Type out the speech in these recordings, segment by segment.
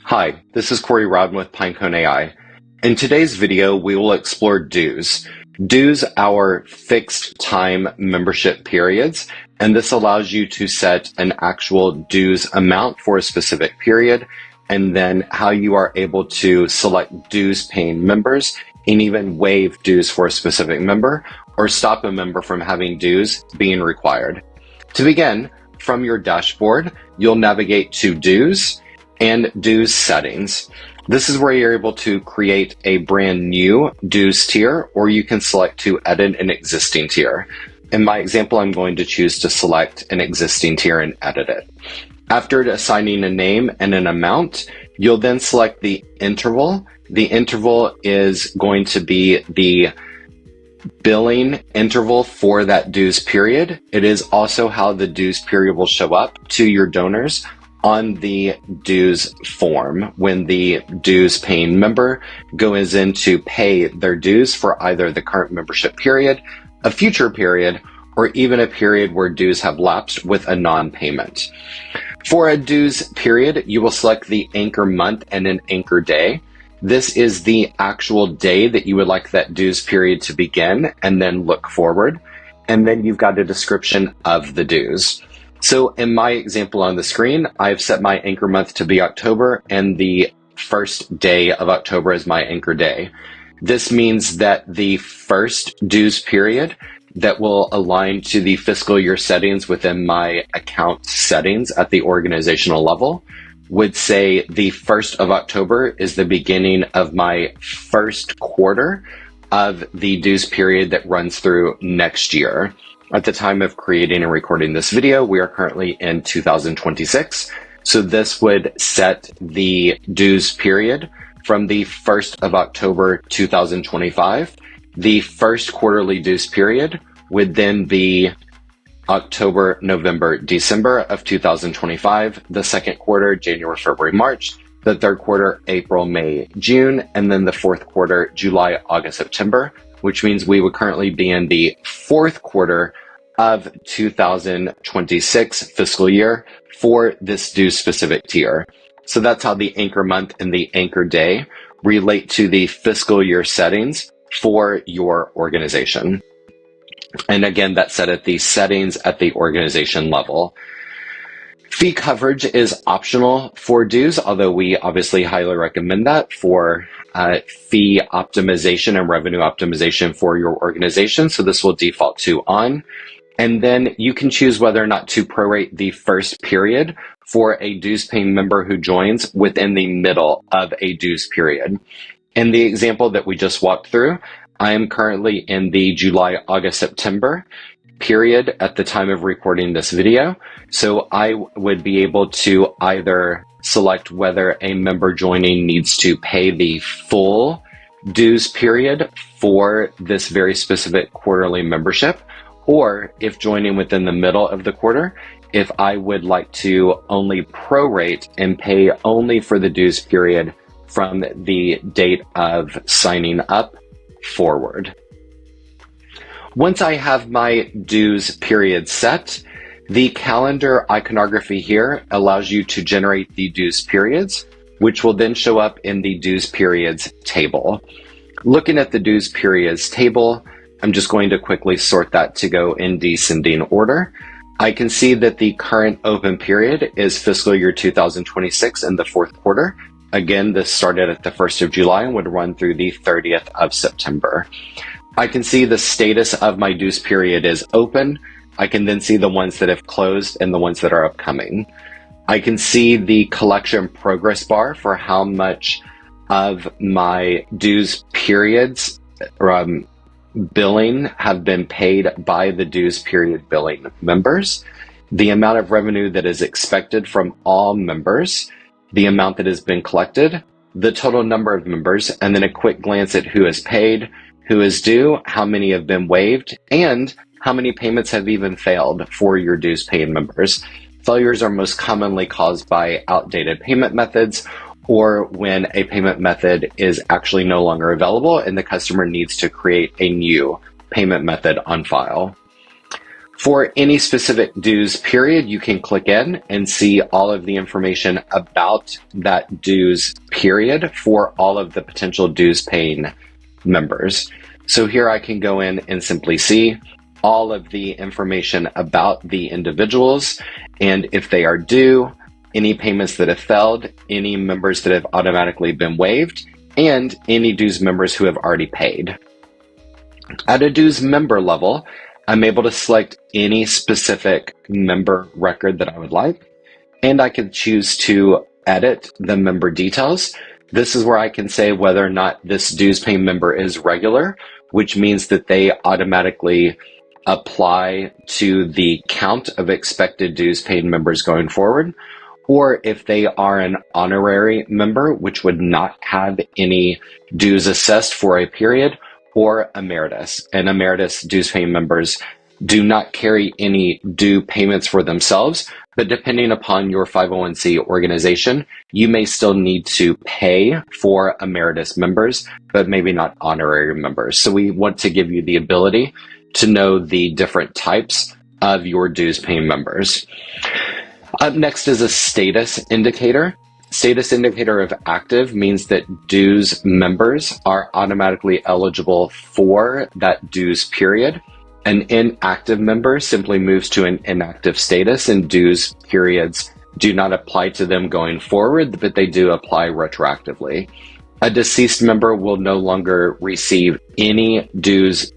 Hi, this is Corey Rowden with Pinecone AI. In today's video, we will explore dues. Dues are fixed time membership periods, and this allows you to set an actual dues amount for a specific period, and then how you are able to select dues paying members and even waive dues for a specific member or stop a member from having dues being required. To begin, from your dashboard, you'll navigate to dues and dues settings. This is where you're able to create a brand new dues tier, or you can select to edit an existing tier. In my example, I'm going to choose to select an existing tier and edit it. After assigning a name and an amount, you'll then select the interval. The interval is going to be the billing interval for that dues period. It is also how the dues period will show up to your donors on the dues form when the dues paying member goes in to pay their dues for either the current membership period, a future period, or even a period where dues have lapsed with a non-payment. For a dues period, you will select the anchor month and an anchor day. This is the actual day that you would like that dues period to begin, and then look forward. And then you've got a description of the dues. So in my example on the screen, I've set my anchor month to be October, and the first day of October is my anchor day. This means that the first dues period that will align to the fiscal year settings within my account settings at the organizational level would say the 1st of October is the beginning of my first quarter of the dues period that runs through next year. At the time of creating and recording this video, we are currently in 2026. So this would set the dues period from the 1st of October 2025. The first quarterly dues period would then be October, November, December of 2025. The second quarter, January, February, March. The third quarter, April, May, June. And then the fourth quarter, July, August, September, which means we would currently be in the fourth quarter of 2026 fiscal year for this dues specific tier. So that's how the anchor month and the anchor day relate to the fiscal year settings for your organization. And again, that's set at the settings at the organization level. Fee coverage is optional for dues, although we obviously highly recommend that for fee optimization and revenue optimization for your organization. So this will default to on. And then you can choose whether or not to prorate the first period for a dues paying member who joins within the middle of a dues period. In the example that we just walked through, I am currently in the July, August, September period at the time of recording this video. So I would be able to either select whether a member joining needs to pay the full dues period for this very specific quarterly membership, or if joining within the middle of the quarter, if I would like to only prorate and pay only for the dues period from the date of signing up forward. Once I have my dues period set, the calendar iconography here allows you to generate the dues periods, which will then show up in the dues periods table. Looking at the dues periods table, I'm just going to quickly sort that to go in descending order. I can see that the current open period is fiscal year 2026 in the fourth quarter. Again, this started at the 1st of July and would run through the 30th of September. I can see the status of my dues period is open. I can then see the ones that have closed and the ones that are upcoming. I can see the collection progress bar for how much of my dues periods billing have been paid by the dues period billing members, the amount of revenue that is expected from all members, the amount that has been collected, the total number of members, and then a quick glance at who is paid, who is due, how many have been waived, and how many payments have even failed for your dues paid members. Failures are most commonly caused by outdated payment methods, or when a payment method is actually no longer available and the customer needs to create a new payment method on file. For any specific dues period, you can click in and see all of the information about that dues period for all of the potential dues paying members. So here I can go in and simply see all of the information about the individuals, and if they are due, any payments that have failed, any members that have automatically been waived, and any dues members who have already paid. At a dues member level, I'm able to select any specific member record that I would like, and I can choose to edit the member details. This is where I can say whether or not this dues paying member is regular, which means that they automatically apply to the count of expected dues paid members going forward, or if they are an honorary member, which would not have any dues assessed for a period, or emeritus. And emeritus dues paying members do not carry any due payments for themselves, but depending upon your 501c organization, you may still need to pay for emeritus members, but maybe not honorary members. So we want to give you the ability to know the different types of your dues paying members. Up next is a status indicator. Status indicator of active means that dues members are automatically eligible for that dues period. An inactive member simply moves to an inactive status, and dues periods do not apply to them going forward, but they do apply retroactively. A deceased member will no longer receive any dues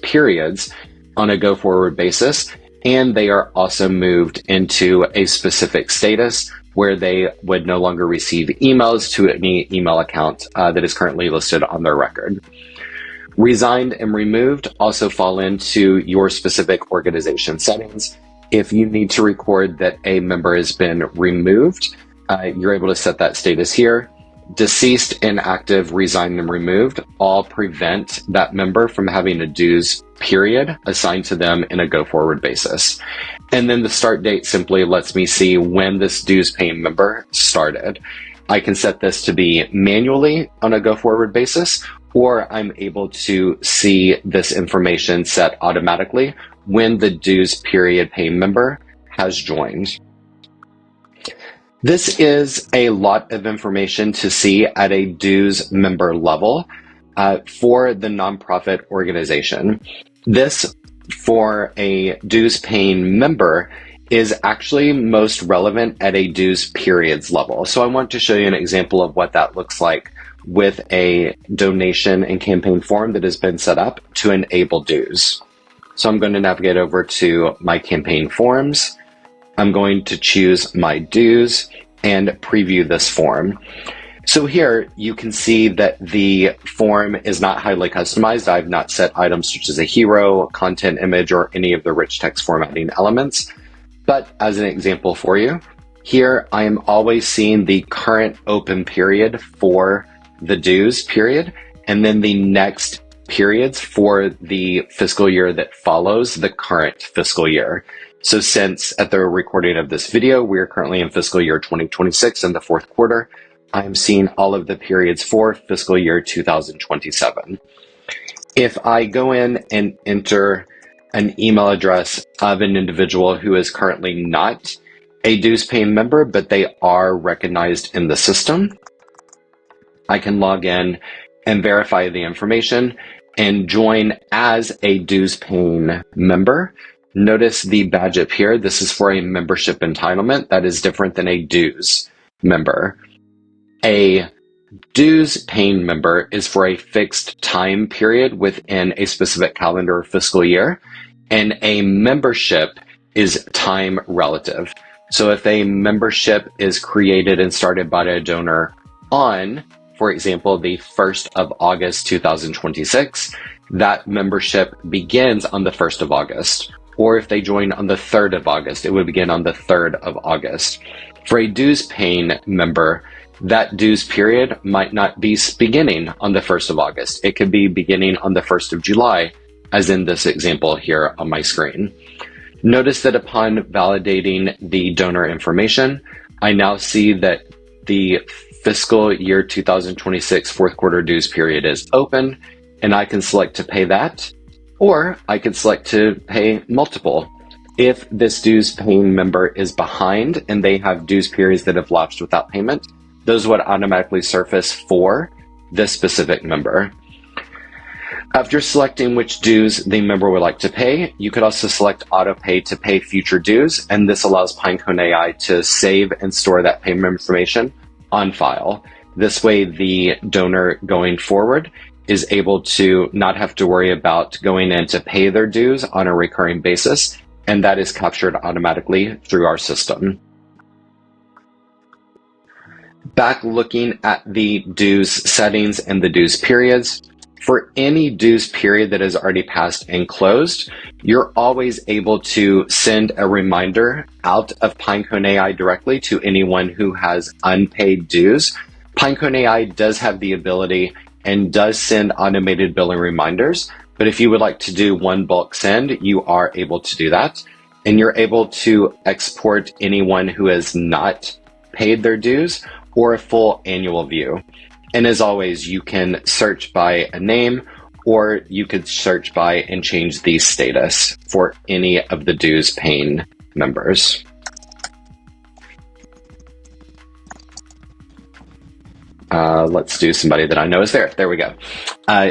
periods on a go-forward basis, and they are also moved into a specific status where they would no longer receive emails to any email account that is currently listed on their record. Resigned and removed also fall into your specific organization settings. If you need to record that a member has been removed, you're able to set that status here. Deceased, inactive, resigned, and removed all prevent that member from having a dues period assigned to them in a go-forward basis. And then the start date simply lets me see when this dues paying member started. I can set this to be manually on a go-forward basis, or I'm able to see this information set automatically when the dues period paying member has joined. This is a lot of information to see at a dues member level for the nonprofit organization. This, for a dues paying member, is actually most relevant at a dues periods level. So I want to show you an example of what that looks like with a donation and campaign form that has been set up to enable dues. So I'm going to navigate over to my campaign forms. I'm going to choose my dues and preview this form. So here you can see that the form is not highly customized. I've not set items such as a hero, content image, or any of the rich text formatting elements. But as an example for you, here I am always seeing the current open period for the dues period, and then the next periods for the fiscal year that follows the current fiscal year. So since at the recording of this video, we are currently in fiscal year 2026 in the fourth quarter, I'm seeing all of the periods for fiscal year 2027. If I go in and enter an email address of an individual who is currently not a dues paying member, but they are recognized in the system, I can log in and verify the information and join as a dues paying member. Notice the badge up here. This is for a membership entitlement that is different than a dues member. A dues paying member is for a fixed time period within a specific calendar or fiscal year, and a membership is time relative. So if a membership is created and started by a donor on, for example, the 1st of August 2026, that membership begins on the 1st of August. Or if they join on the 3rd of August, it would begin on the 3rd of August. For a dues paying member, that dues period might not be beginning on the 1st of August. It could be beginning on the 1st of July, as in this example here on my screen. Notice that upon validating the donor information, I now see that the fiscal year 2026 fourth quarter dues period is open, and I can select to pay that. Or I could select to pay multiple. If this dues paying member is behind and they have dues periods that have lapsed without payment, those would automatically surface for this specific member. After selecting which dues the member would like to pay, you could also select Autopay to pay future dues, and this allows Pinecone AI to save and store that payment information on file. This way, the donor going forward is able to not have to worry about going in to pay their dues on a recurring basis, and that is captured automatically through our system. Back looking at the dues settings and the dues periods, for any dues period that has already passed and closed, you're always able to send a reminder out of Pinecone AI directly to anyone who has unpaid dues. Pinecone AI does have the ability and does send automated billing reminders, but if you would like to do one bulk send, you are able to do that. And you're able to export anyone who has not paid their dues or a full annual view. And as always, you can search by a name, or you could search by and change the status for any of the dues paying members. Let's do somebody that I know is there. There we go.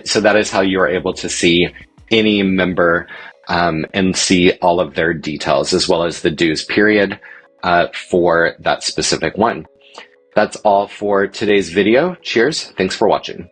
So that is how you are able to see any member and see all of their details, as well as the dues period for that specific one. That's all for today's video. Cheers. Thanks for watching.